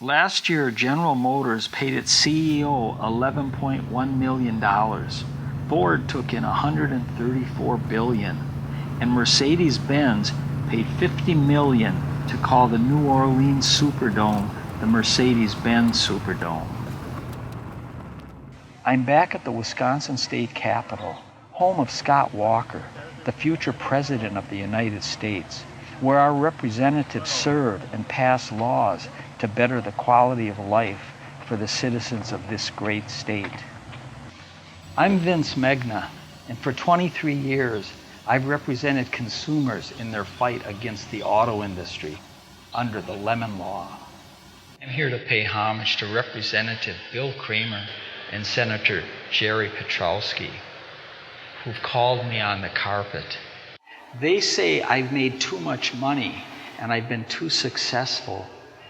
Last year, General Motors paid its CEO $11.1 million. Ford took in $134 billion. And Mercedes-Benz paid $50 million to call the New Orleans Superdome the Mercedes-Benz Superdome. I'm back at the Wisconsin State Capitol, home of Scott Walker, the future President of the United States, where our representatives serve and pass laws to better the quality of life for the citizens of this great state. I'm Vince Megna, and for 23 years, I've represented consumers in their fight against the auto industry under the Lemon Law. I'm here to pay homage to Representative Bill Kramer and Senator Jerry Petrowski, who've called me on the carpet. They say I've made too much money and I've been too successful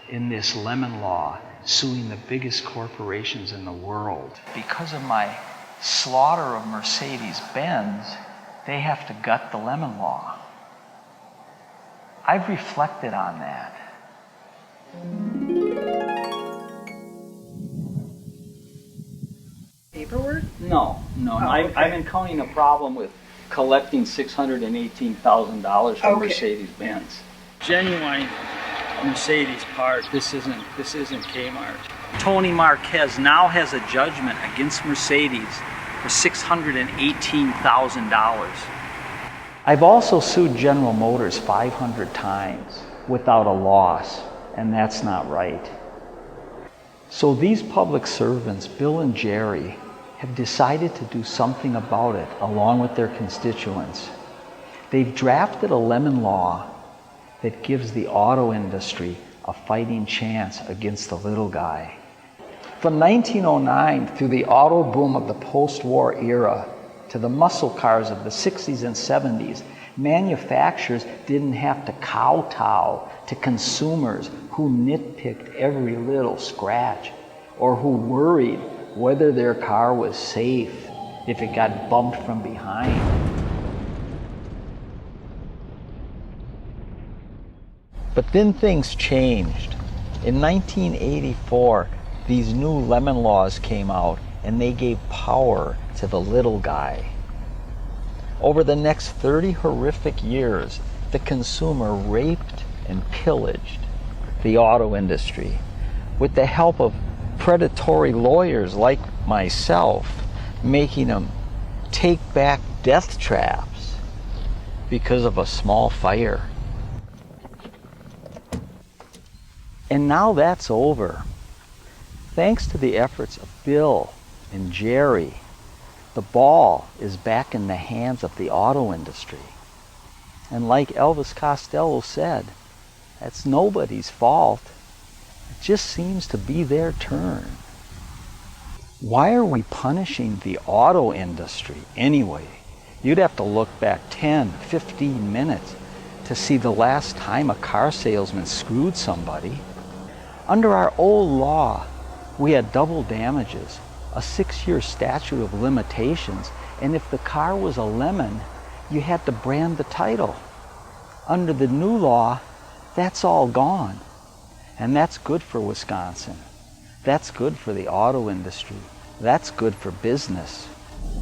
in this Lemon Law, suing the biggest corporations in the world. Because of my slaughter of Mercedes-Benz, they have to gut the Lemon Law. I've reflected on that. Paperwork? No. Okay. I've been counting a problem with collecting $618,000 from Mercedes-Benz. Genuine Mercedes part. This isn't Kmart. Tony Marquez now has a judgment against Mercedes for $618,000. I've also sued General Motors 500 times without a loss, and that's not right. So these public servants, Bill and Jerry, have decided to do something about it along with their constituents. They've drafted a Lemon Law that gives the auto industry a fighting chance against the little guy. From 1909 through the auto boom of the post-war era to the muscle cars of the 60s and 70s, manufacturers didn't have to kowtow to consumers who nitpicked every little scratch or who worried whether their car was safe if it got bumped from behind. But then things changed. In 1984, these new Lemon Laws came out and they gave power to the little guy. Over the next 30 horrific years, the consumer raped and pillaged the auto industry with the help of predatory lawyers like myself, making them take back death traps because of a small fire. And now that's over. Thanks to the efforts of Bill and Jerry, the ball is back in the hands of the auto industry. And like Elvis Costello said, that's nobody's fault. It just seems to be their turn. Why are we punishing the auto industry anyway? You'd have to look back 10, 15 minutes to see the last time a car salesman screwed somebody. Under our old law, we had double damages, a 6-year statute of limitations, and if the car was a lemon, you had to brand the title. Under the new law, that's all gone. And that's good for Wisconsin. That's good for the auto industry. That's good for business.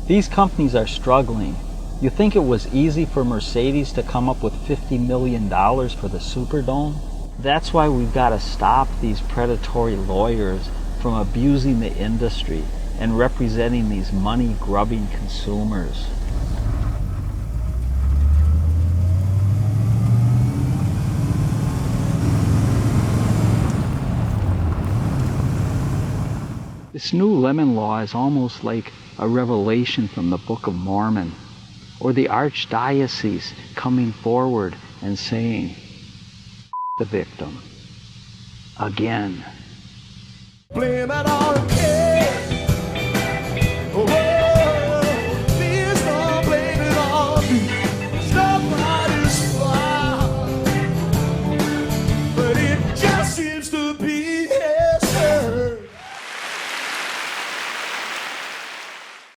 These companies are struggling. You think it was easy for Mercedes to come up with $50 million for the Superdome? That's why we've got to stop these predatory lawyers from abusing the industry and representing these money-grubbing consumers. This new Lemon Law is almost like a revelation from the Book of Mormon, or the Archdiocese coming forward and saying, the victim, again. Blame it on kids.